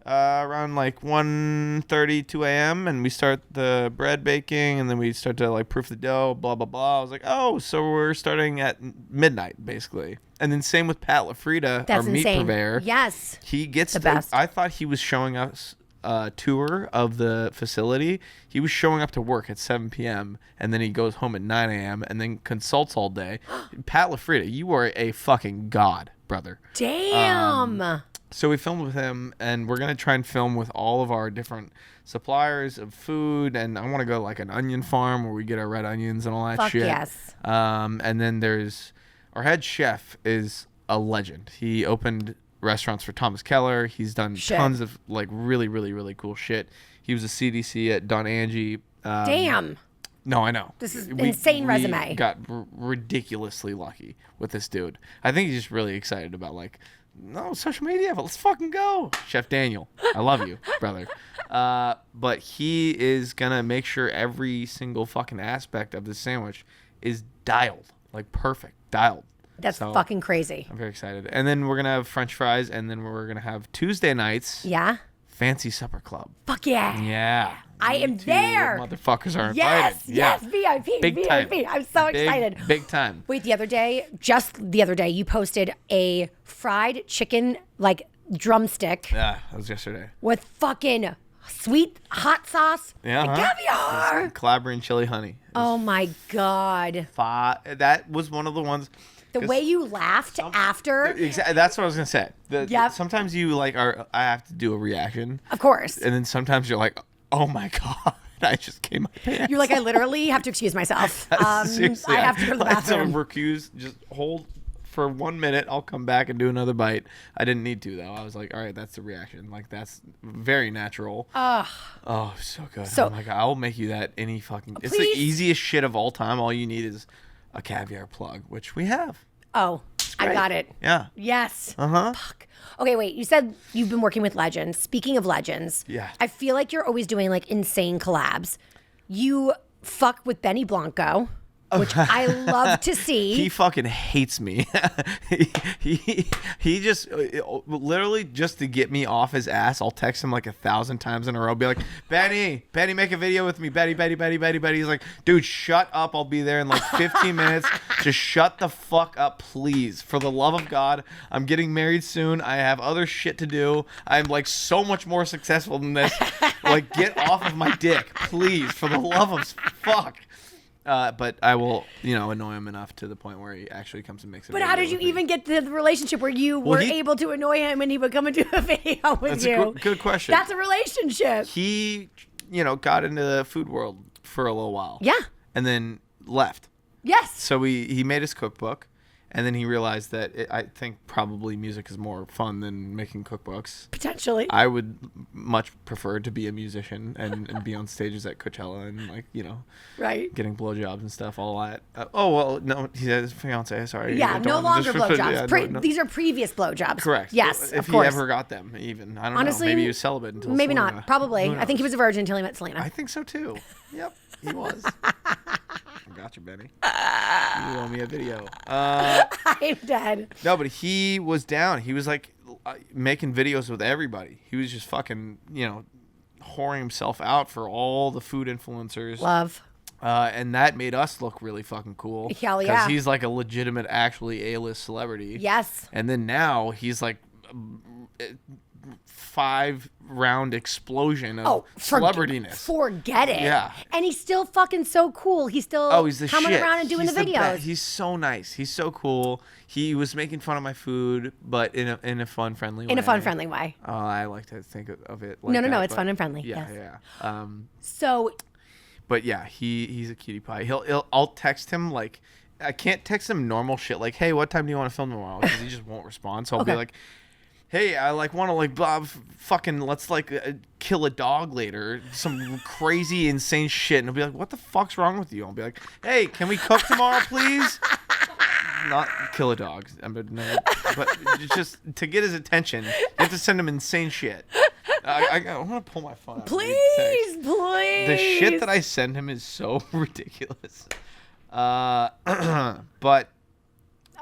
around like 1:30, 2 a.m. and we start the bread baking and then we start to like proof the dough, blah, blah, blah. I was like, oh, so we're starting at midnight, basically. And then same with Pat LaFrida, That's our meat insane. purveyor. Yes. He gets The best. I thought he was showing us a tour of the facility. He was showing up to work at 7 p.m. and then he goes home at 9 a.m. and then consults all day. Pat LaFrida, you are a fucking god, brother. Damn. So we filmed with him, and we're gonna try and film with all of our different suppliers of food. And I want to go like an onion farm where we get our red onions and all that Fuck shit. yes. And then there's our head chef is a legend. He opened restaurants for Thomas Keller. He's done Shit. tons of like really, really, really cool shit. He was a CDC at Don Angie. Damn. No, I know. This is insane resume. We got ridiculously lucky with this dude. I think he's just really excited about like, no, social media, but let's fucking go. Chef Daniel, I love you, brother. But he is going to make sure every single fucking aspect of the sandwich is dialed, like perfect, dialed. That's So, fucking crazy. I'm very excited. And then we're going to have French fries, and then we're going to have Tuesday nights, Yeah? Fancy Supper Club. Fuck yeah. Yeah. I You am two there. Motherfuckers are invited. Yes, Yeah. yes, VIP, Big VIP. time. I'm so excited. Big time. Wait, just the other day, you posted a fried chicken, like, drumstick Yeah, that was yesterday. with fucking sweet hot sauce Yeah, and caviar. Calabria and chili honey. Oh, my God. That was one of the ones. The way you laughed after, Exactly. That's what I was gonna say. Yep. Sometimes you like I have to do a reaction, of course. and then sometimes you're like, oh my god, I just came my pants. You're like, I literally have to excuse myself. Seriously, I have to go to the I had to bathroom. recuse. Just hold for 1 minute. I'll come back and do another bite. I didn't need to though. I was like, all right, that's the reaction. Like that's very natural. Oh, so good. So- oh my god, I'll make you that any fucking. It's the Please? easiest shit of all time. All you need is a caviar plug, which we have. Oh, I great. got it. Yeah. Yes. Uh-huh. Fuck. Okay, wait. You said you've been working with legends. Speaking of legends, Yeah. I feel like you're always doing like insane collabs. You fuck with Benny Blanco, which I love to see. He fucking hates me. he just literally just to get me off his ass. I'll text him like 1,000 times in a row. Be like, Benny, make a video with me. Betty. He's like, dude, shut up. I'll be there in like 15 minutes. Just shut the fuck up, please. For the love of God, I'm getting married soon. I have other shit to do. I'm like so much more successful than this. Like, get off of my dick, please. For the love of fuck. But I will, annoy him enough to the point where he actually comes and makes a But video how did you with me. even get to the relationship where you were able to annoy him and he would come and do a video with That's you? a good question. That's a relationship. He, got into the food world for a little while. Yeah. And then left. Yes. So he made his cookbook, and then he realized that I think probably music is more fun than making cookbooks. Potentially. I would much prefer to be a musician and be on stages at Coachella and right. getting blowjobs and stuff, all that. No, he had his fiance. Sorry. Yeah, no longer blowjobs. No. These are previous blowjobs. Correct. Yes, if of course. he ever got them, even I don't Honestly, know. Maybe he was celibate until maybe Selena. not. Probably. Who I think he knows? was a virgin until he met Selena. I think so too. Yep, he was. I got you, Benny. You owe me a video. I'm dead. No, but he was down. He was like making videos with everybody. He was just fucking, whoring himself out for all the food influencers. Love. And that made us look really fucking cool. Hell yeah. Because he's like a legitimate, actually A-list celebrity. Yes. And then now he's like 5-round explosion of celebrityness. Forget it. Yeah. And he's still fucking so cool. He's still he's the coming shit. around and doing He's the videos. best. He's so nice. He's so cool. He was making fun of my food, but in a fun, friendly way. In a fun, friendly way. I like to think of it like No, that, it's fun and friendly. Yeah, yes. yeah. So. But yeah, he's a cutie pie. I'll text him like. I can't text him normal shit like, hey, what time do you want to film tomorrow? Because he just won't respond. So I'll be like, hey, I want to fucking let's kill a dog later. Some crazy, insane shit. And he'll be like, what the fuck's wrong with you? I'll be like, hey, can we cook tomorrow, please? Not kill a dog. But just to get his attention, you have to send him insane shit. I want to pull my phone out. Please. The shit that I send him is so ridiculous. But I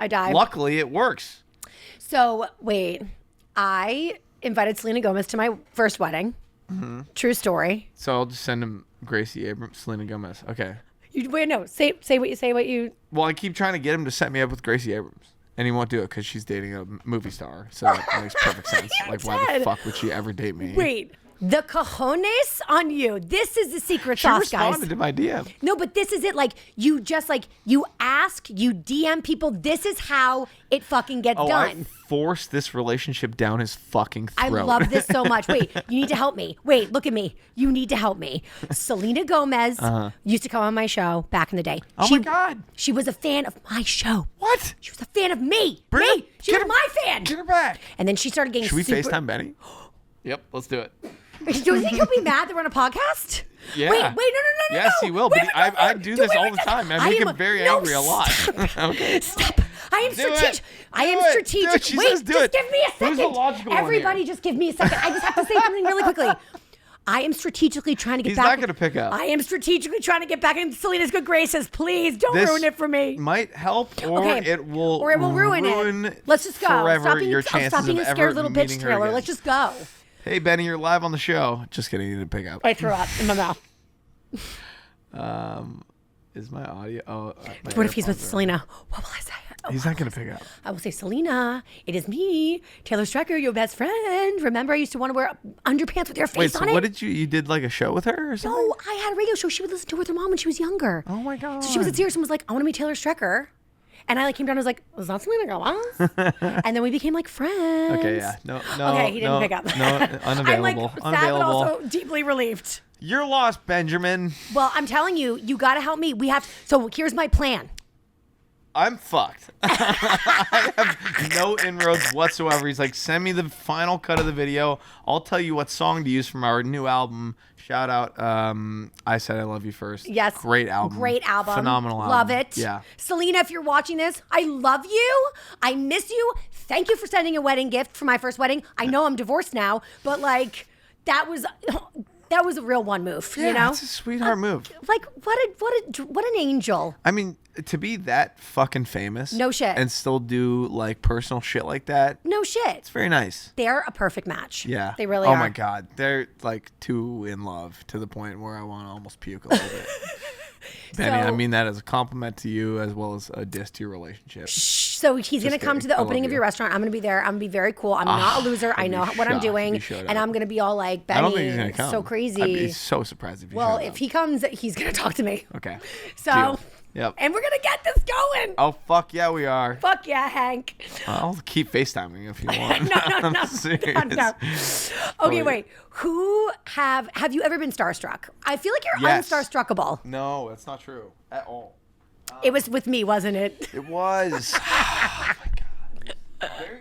died. Luckily, it works. So, wait. I invited Selena Gomez to my first wedding. Mm-hmm. True story. So I'll just send him Gracie Abrams, Selena Gomez. Okay. Say what you. Well, I keep trying to get him to set me up with Gracie Abrams. And he won't do it because she's dating a movie star. So that makes perfect sense. Why the fuck would she ever date me? Wait. The cojones on you. This is the secret sauce, guys. She responded to my DM. No, but this is it. You just you ask, you DM people. This is how it fucking gets done. I forced this relationship down his fucking throat. I love this so much. Wait, you need to help me. Wait, look at me. You need to help me. Selena Gomez used to come on my show back in the day. Oh, my God. She was a fan of my show. What? She was a fan of me. Bring She was my fan. Get her back. And then she started getting Should we super... FaceTime Benny? Yep, let's do it. Do you think he'll be mad that we're on a podcast? Yeah. Wait, no. Yes, he will. But I do this all the time. I make him very angry a lot. Okay. Stop. I am strategic. I am strategic. Dude, she Wait, says do just it. give me a second. Who's the logical one Everybody here? just give me a second. I just have to say something really quickly. I am strategically trying to get He's back. not going to pick up. I am strategically trying to get back in Selena's good graces. Please don't ruin it for me. Might help, or it will ruin it. Let's just go. Forever Stop being, your chances stop being of a ever scared little bitch, meeting her Taylor. again. Let's just go. Hey, Benny, you're live on the show. Just kidding, you didn't pick up. I threw up in my mouth. Is my audio? Oh, What if he's with Selena? What will I say? He's not going to pick up. I will say, Selena, it is me, Taylor Strecker, your best friend. Remember, I used to want to wear underpants with your face on it? What did you did like a show with her or something? No, I had a radio show. She would listen to it with her mom when she was younger. Oh my God. So she was at Sirius and was like, I want to meet Taylor Strecker. And I came down and was like, was that Selena Gomez? And then we became friends. Okay, yeah. No. Okay, he didn't pick up. No, unavailable. I'm sad, but also deeply relieved. You're lost, Benjamin. Well, I'm telling you, you got to help me. So here's my plan. I'm fucked. I have no inroads whatsoever. He's like, send me the final cut of the video. I'll tell you what song to use from our new album. Shout out, I Said I Love You First. Yes. Great album. Phenomenal album. Love it. Yeah. Selena, if you're watching this, I love you. I miss you. Thank you for sending a wedding gift for my first wedding. I know I'm divorced now, but that was a real one move, Yeah, you know? it's a sweetheart move. What an angel. I mean, to be that fucking famous. No shit. And still do personal shit like that. No shit. It's very nice. They're a perfect match. Yeah. They really are. Oh my God. They're too in love to the point where I want to almost puke a little bit. Benny, So- I mean that as a compliment to you as well as a diss to your relationship. So he's going to come to kidding. the I love opening of you. your restaurant. I'm going to be there. I'm going to be very cool. I'm not a loser. I I'd be know what I'm shocked if doing. you showed And up. I'm going to be all like, Benny, I don't think he's gonna come. so crazy. I'd be so surprised if he Well, showed if up. he comes, he's going to talk to me. Okay. So, Deal. Yep. and we're going to get this going. Oh fuck yeah, we are. Fuck yeah, Hank. I'll keep FaceTiming if you want. No. I'm serious. No. Okay, wait. Who have you ever been starstruck? I feel like you're Yes. unstarstruckable. No, that's not true at all. It was with me, wasn't it? It was. Oh my god. Very,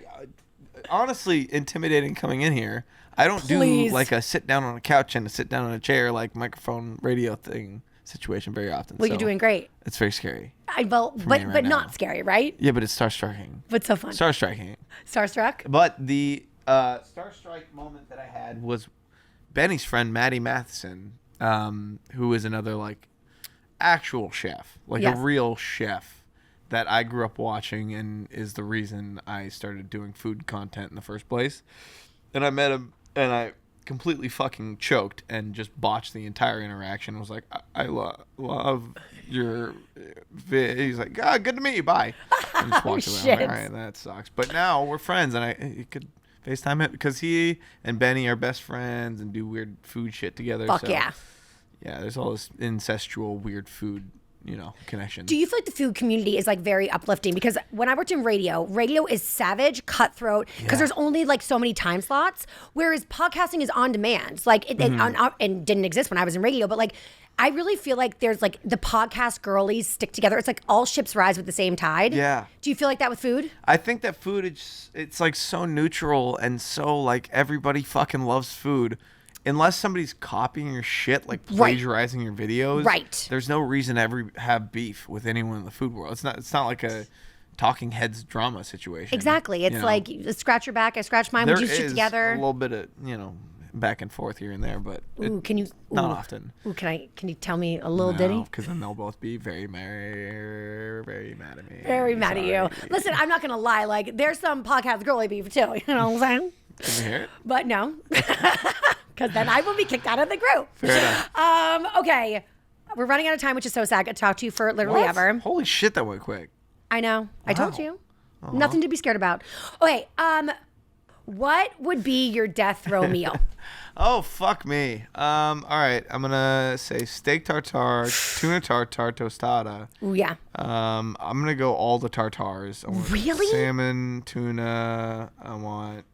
honestly, intimidating coming in here. I don't Please. do like a sit down on a couch and a sit down on a chair like microphone radio thing situation very often. Well, you're so doing great. It's very scary. But right now. not scary, right? Yeah, but it's starstrucking. What's so fun? Starstrucking. Starstruck? But the starstruck moment that I had was Benny's friend Maddie Matheson, who is another like actual chef, like Yes. a real chef that I grew up watching and is the reason I started doing food content in the first place. And I met him and I completely fucking choked and just botched the entire interaction. Was like, I love your he's like, good to meet you, bye. And just walked away. I'm Shit. like, all right, that sucks. But now we're friends and you could FaceTime it because he and Benny are best friends and do weird food shit together. Fuck so, yeah. Yeah, there's all this incestual weird food, connection. Do you feel like the food community is like very uplifting? Because when I worked in radio is savage, cutthroat, because Yeah. there's only like so many time slots, whereas podcasting is on demand. Like it and didn't exist when I was in radio, but like I really feel like there's like the podcast girlies stick together. It's like all ships rise with the same tide. Yeah. Do you feel like that with food? I think that food it's like so neutral and so like everybody fucking loves food. Unless somebody's copying your shit, like plagiarizing your videos, Right. There's no reason to ever have beef with anyone in the food world. It's not like a talking heads drama situation. Exactly. It's like you scratch your back, I scratch mine. there We do shit is together. a little bit of back and forth here and there, but Ooh, can you? not ooh. often. Ooh, can you tell me a little ditty? Because then they'll both be very mad at me. Very mad at you. Listen, I'm not gonna lie. Like, there's some podcast girly beef too. You know what I'm saying? Can we hear it? But no, because then I will be kicked out of the group. Fair enough. Okay, we're running out of time, which is so sad. I could talk to you for literally What? ever. Holy shit, that went quick. I know. I told Wow. you. Nothing to be scared about. Okay. What would be your death row meal? Oh, fuck me. All right. I'm going to say steak tartare, tuna tartare tostada. Ooh, yeah. I'm going to go all the tartares. I want Really? salmon, tuna. I want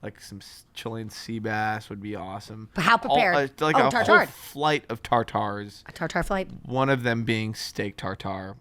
like some Chilean sea bass would be awesome. But how prepared? Like Oh, a tartare. whole flight of tartares. A tartare flight. One of them being steak tartare.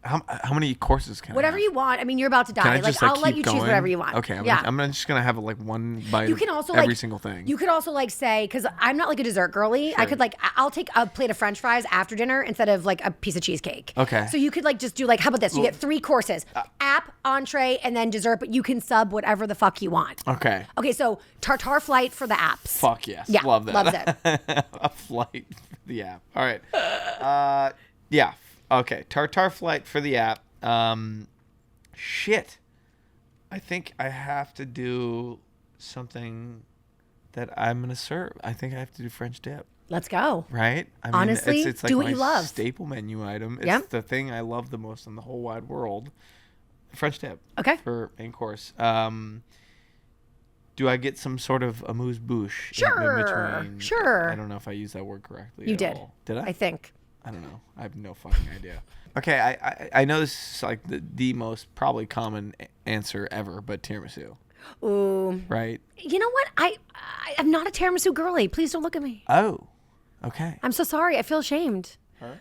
How many courses can I Whatever have? you want. I mean, you're about to die. Can I Like, just I'll let keep you going? choose whatever you want. Okay, yeah. I'm just gonna have like one bite. You can also of every like single thing. You could also like say, because I'm not like a dessert girly. I Sure. could like I'll take a plate of French fries after dinner instead of like a piece of cheesecake. Okay. So you could like just do like, how about this? You get 3 courses: app, entree, and then dessert. But you can sub whatever the fuck you want. Okay. Okay, so tartare flight for the apps. Fuck yes. Yeah, Love that. loves it. A flight for the app. All right. Yeah. Okay. Tartar flight for the app. Shit. I think I have to do something that I'm gonna serve. I think I have to do French dip. Let's go. Right? I mean, Honestly, it's like do what my you love. staple menu item. It's Yep. the thing I love the most in the whole wide world. French dip. Okay. For main course. Do I get some sort of amuse-bouche Sure, in between? sure. I don't know if I used that word correctly. You at did. all. Did I? I think. I don't know. I have no fucking idea. Okay, I know this is like the most probably common answer ever, but tiramisu, Ooh. right? You know what? I'm not a tiramisu girly. Please don't look at me. Oh, okay. I'm so sorry. I feel ashamed. Huh?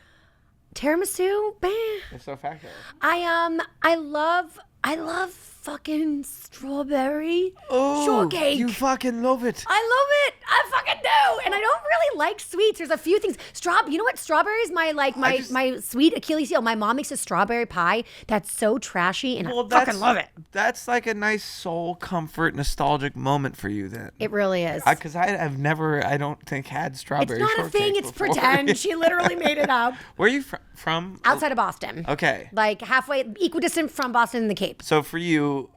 Tiramisu, man. If so facto. I love fucking strawberry Oh, shortcake. you fucking love it. I love it. I fucking do. And I don't really like sweets. There's a few things. You know what? Strawberry is my sweet Achilles heel. My mom makes a strawberry pie that's so trashy, and I fucking love it. That's like a nice soul comfort, nostalgic moment for you then. It really is. Because I've never, I don't think, had strawberry It's not a thing. shortcake It's before. pretend. She literally made it up. Where are you from? Outside of Boston. Okay. Like halfway, equidistant from Boston and the Cape. So for you,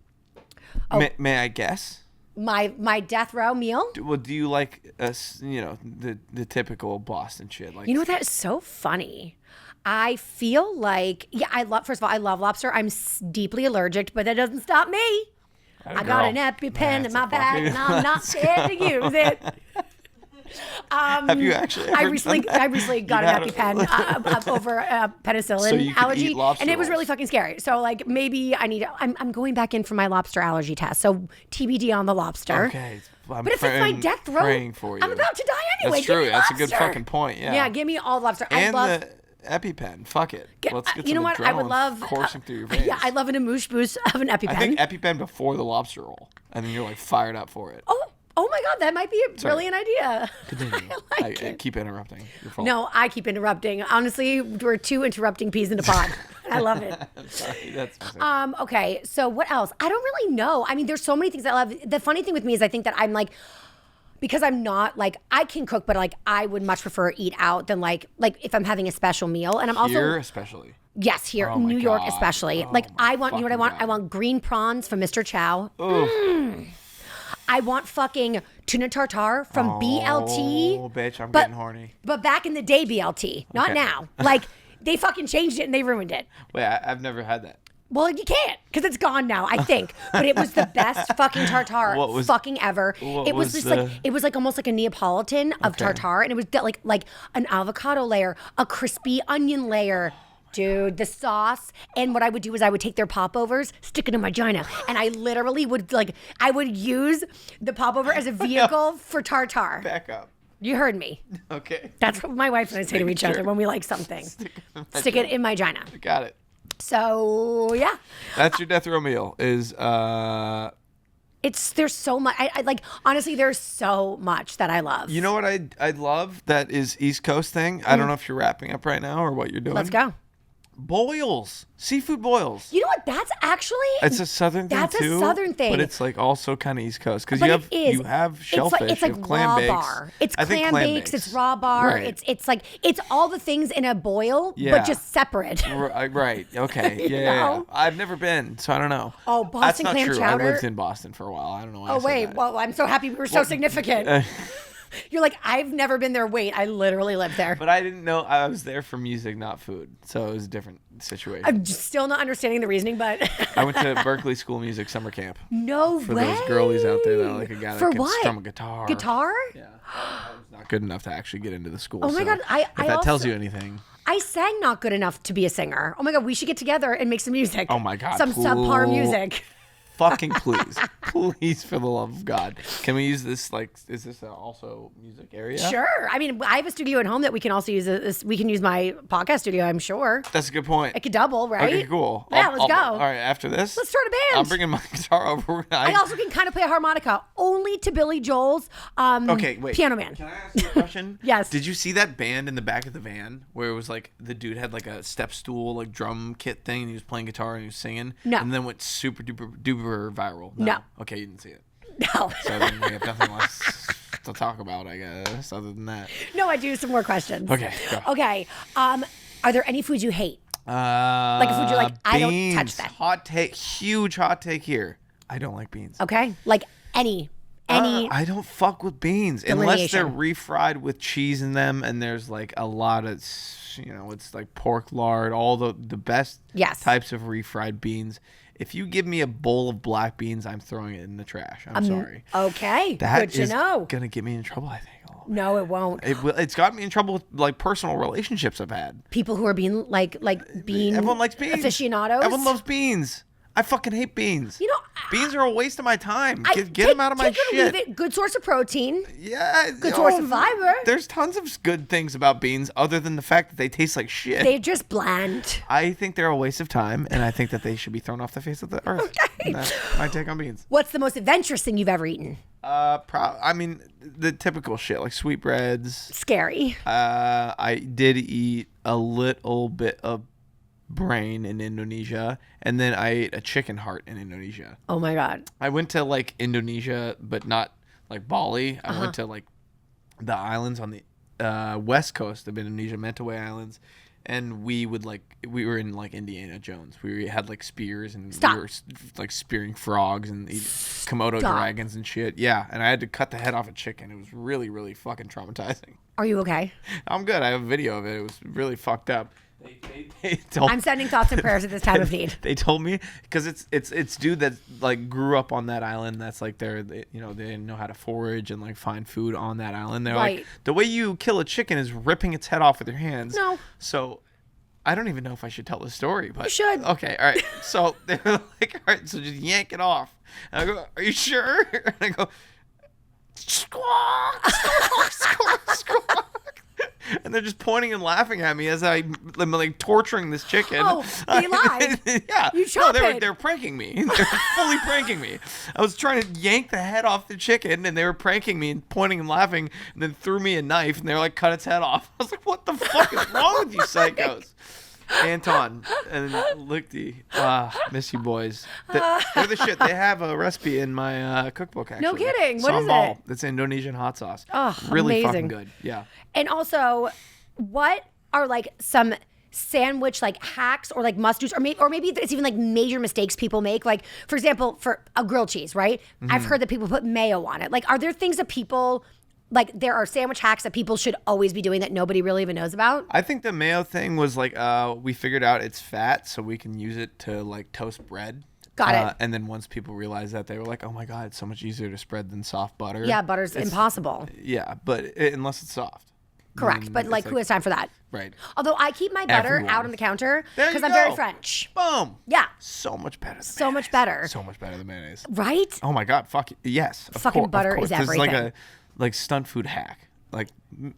may I guess? My death row meal. Do you like the typical Boston shit? Like, You know, that is so funny. I feel like, first of all, I love lobster. I'm deeply allergic, but that doesn't stop me. I got an EpiPen in my bag, and I'm not scared to use it. Have you actually? I recently got an EpiPen over penicillin So you could allergy, eat lobster and it was really rolls. fucking scary. So like maybe I'm going back in for my lobster allergy test. So TBD on the lobster. Okay, But if it's my death row, praying for you. I'm about to die anyway. That's Give true. me That's a good lobster. fucking point. Yeah. Yeah, give me all the lobster. And I love. the EpiPen. Fuck it. Let's get You know some what? I would adrenaline love coursing through your veins. Yeah, I love an amoosh boost of an EpiPen. I think EpiPen before the lobster roll, and then you're like fired up for it. Oh my God, that might be a brilliant idea. Continue. I like I it. keep interrupting. Your fault. No, I keep interrupting. Honestly, we're two interrupting peas in a pod. I love it. I'm sorry. That's mistake. Okay, so what else? I don't really know. I mean, there's so many things I love. The funny thing with me is I think that I'm like, because I'm not like, I can cook, but like I would much prefer eat out than like if I'm having a special meal. And I'm also Here especially. Yes, here Oh in my New York God. especially. Oh Like my I want, you know what I fucking want? God. I want green prawns from Mr. Chow. Ugh. I want fucking tuna tartare from BLT. Oh, bitch, I'm but- getting horny. But back in the day, BLT, not Okay. now. Like they fucking changed it and they ruined it. Wait, I've never had that. Well, you can't because it's gone now, I think. But it was the best fucking tartare fucking ever. what It was was just the- like it was like almost like a Neapolitan of Okay. tartare, and it was like an avocado layer, a crispy onion layer. Dude, the sauce. And what I would do is I would take their popovers, stick it in my vagina, and I literally would I would use the popover as a vehicle for tartare. Back up. You heard me. Okay. That's what my wife and I say to each other when we like something. Stick it in my vagina. Got it. So yeah. That's your death row meal. Is There's so much. I like honestly. There's so much that I love. you know what I'd love that is East Coast thing. I don't know if you're wrapping up right now or what you're doing. Let's go. Boils, seafood boils. You know what? That's actually. It's a southern thing That's too. a southern thing. but it's like also kind of East Coast because But you it is. you have shellfish, It's like you have clam raw bakes. bar. It's I think clam bakes. It's raw bar. Right. It's like it's all the things in a boil, Yeah. but just separate. Right. Okay. You Yeah. know? I've never been, so I don't know. Oh, That's Boston not clam true. chowder? I lived in Boston for a while. I don't know why. I Oh said wait. that. Well, I'm so happy we were so significant. You're like, I've never been there. Wait, I literally lived there. But I didn't know I was there for music, not food. So it was a different situation. I'm just still not understanding the reasoning, but I went to Berkeley School of Music summer camp no for way. those girlies out there that are like a guy that For can what? strum a guitar. Guitar? Yeah. I was not good enough to actually get into the school. Oh my so God, if that tells you anything. I sang not good enough to be a singer. Oh my God, we should get together and make some music. Oh my God, Some subpar music. Fucking please. Please, for the love of God. Can we use this, like, is this also music area? Sure. I mean, I have a studio at home that we can also use. We can use my podcast studio, I'm sure. That's a good point. It could double, right? Okay, cool. Yeah, let's go. All right, after this. Let's start a band. I'm bringing my guitar over. I also can kind of play a harmonica, only to Billy Joel's Okay, wait. Piano Man. Can I ask you a question? Yes. Did you see that band in the back of the van where it was like the dude had like a step stool, like drum kit thing, and he was playing guitar and he was singing? No. And then went super duper viral. No. Okay, you didn't see it. No. So then we have nothing less to talk about, I guess, other than that. No, I do some more questions. Okay, go. Okay. Are there any foods you hate? Like a food you're like, I don't touch that. Hot take, huge hot take here. I don't like beans. Okay. Like any. I don't fuck with beans unless they're delineation. refried with cheese in them, and there's like a lot of, it's like pork lard, all the best Yes. types of refried beans. If you give me a bowl of black beans, I'm throwing it in the trash. I'm sorry. Okay. That Good to is know. gonna get me in trouble, I think. No, it won't. It's got me in trouble with like personal relationships I've had. People who are being like bean Everyone likes beans. aficionados. Everyone loves beans. I fucking hate beans. You know, beans are a waste of my time. Get take- them out of my take it or shit. leave it. Good source of protein. Yeah. Good source of fiber. There's tons of good things about beans other than the fact that they taste like shit. They're just bland. I think they're a waste of time, and I think that they should be thrown off the face of the earth. Okay. That's my take on beans. What's the most adventurous thing you've ever eaten? I mean, the typical shit, like sweetbreads. Scary. I did eat a little bit of brain in Indonesia, and then I ate a chicken heart in Indonesia. Oh my God. I went to like Indonesia, but not like Bali. I went to like the islands on the west coast of Indonesia, Mentawai Islands, and we were in like Indiana Jones. We had like spears and Stop. we were like spearing frogs and Komodo dragons and shit. Yeah, and I had to cut the head off a chicken. It was really, really fucking traumatizing. Are you okay? I'm good. I have a video of it. It was really fucked up. I'm sending thoughts and prayers at this time of need. They told me because it's dude that like grew up on that island. That's like they didn't know how to forage and like find food on that island. They're Right. like, the way you kill a chicken is ripping its head off with your hands. No. So I don't even know if I should tell the story, but You should. Okay, all right. So they're like, all right, so just yank it off. And I go, are you sure? And I go, squawk, squawk, squawk, squawk. And they're just pointing and laughing at me as I'm like torturing this chicken. Oh, they lied. Yeah. You chop it. They're pranking me. They're fully pranking me. I was trying to yank the head off the chicken, and they were pranking me and pointing and laughing, and then threw me a knife, and they were like, cut its head off. I was like, what the fuck is wrong with you psychos? Anton and Lichty. Miss you boys. They're the shit. They have a recipe in my cookbook, actually. No kidding. What is Sambal. it? It's Indonesian hot sauce. Oh, really amazing. fucking good. Yeah. And also, what are like some sandwich like hacks or like must-dos, or maybe it's even like major mistakes people make? Like, for example, for a grilled cheese, right? Mm-hmm. I've heard that people put mayo on it. Like, are there things that people like? There are sandwich hacks that people should always be doing that nobody really even knows about. I think the mayo thing was like we figured out it's fat, so we can use it to like toast bread. Got it. And then once people realized that, they were like, "Oh my god, it's so much easier to spread than soft butter." Yeah, butter's impossible. Yeah, but unless it's soft. Correct, Then but it's like who has time for that? Right. Although I keep my butter Everyone. out on the counter There you because I'm very go. French. Boom. Yeah, So much better. Than so much mayonnaise. better. So much better than mayonnaise. Right? Oh my god, fuck yes. Of Fucking course, butter of course. is This is like everything. a stunt food hack. Like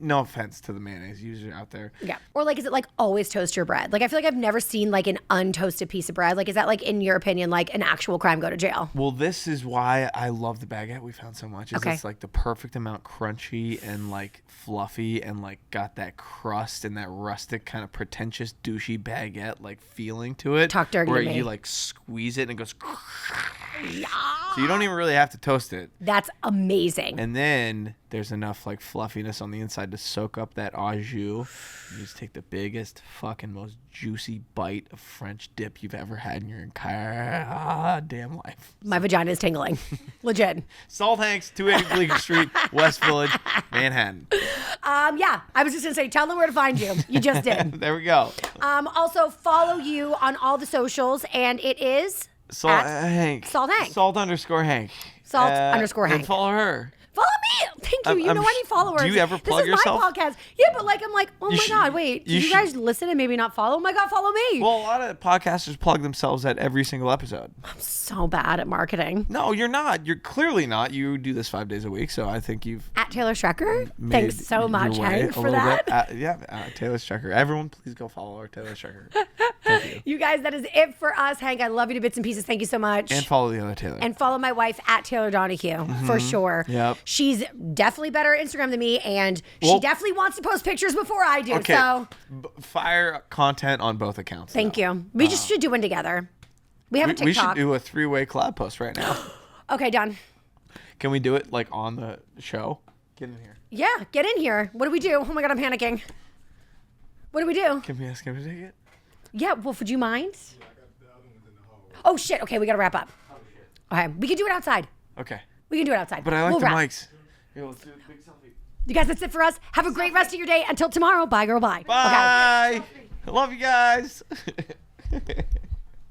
no offense to the mayonnaise user out there. Yeah. Or like, is it like always toast your bread? Like, I feel like I've never seen like an untoasted piece of bread. Like, is that like, in your opinion, like an actual crime, go to jail? Well, this is why I love the baguette we found so much. Is Okay. It's like the perfect amount crunchy and like fluffy and like got that crust and that rustic kind of pretentious douchey baguette like feeling to it. Talk dirty to where me. you like squeeze it and it goes. So you don't even really have to toast it. That's amazing. And then there's enough like fluffiness on the inside to soak up that au jus. You just take the biggest, fucking most juicy bite of French dip you've ever had in your entire damn life. My vagina is tingling. Legit. Salt Hanks, 280 Bleecker Street, West Village, Manhattan. Yeah, I was just gonna say, tell them where to find you. You just did. There we go. Also follow you on all the socials, and it is Salt at Hank. Salt Hank. Salt_Hank. Salt_Hank. And follow her. Follow me. Thank you. You I'm know I need followers. do you ever plug yourself? This is my podcast. Yeah, but like, I'm like, oh You my should- God, wait. Do you you should- guys listen and maybe not follow? Oh my God, follow me. Well, a lot of podcasters plug themselves at every single episode. So bad at marketing. No, you're not. You're clearly not. You do this 5 days a week, so I think you've At Taylor Strecker. made Thanks so your much, way Hank, a for little that. bit. Taylor Strecker. Everyone, please go follow our Taylor Strecker. Thank you. You guys, that is it for us. Hank, I love you to bits and pieces. Thank you so much. And follow the other Taylor. And follow my wife at Taylor Donahue for sure. Yep. She's definitely better at Instagram than me, and she Well- definitely wants to post pictures before I do. Okay. So Fire content on both accounts. thank you. We just should do one together. We have a We should TikTok. do a 3-way collab post right now. Okay, done. Can we do it like on the show? Get in here. Yeah, get in here. What do we do? Oh my God, I'm panicking. What do we do? Can we ask him to take it? Yeah, Wolf, would you mind? Oh shit. Okay, we gotta wrap up. Okay, we can do it outside. Okay. We can do it outside. But I like We'll the wrap. mics. Here, let's do a big selfie. You guys, that's it for us. Have a great rest of your day. Until tomorrow. Bye, girl. Bye. Okay. Bye. I love you guys.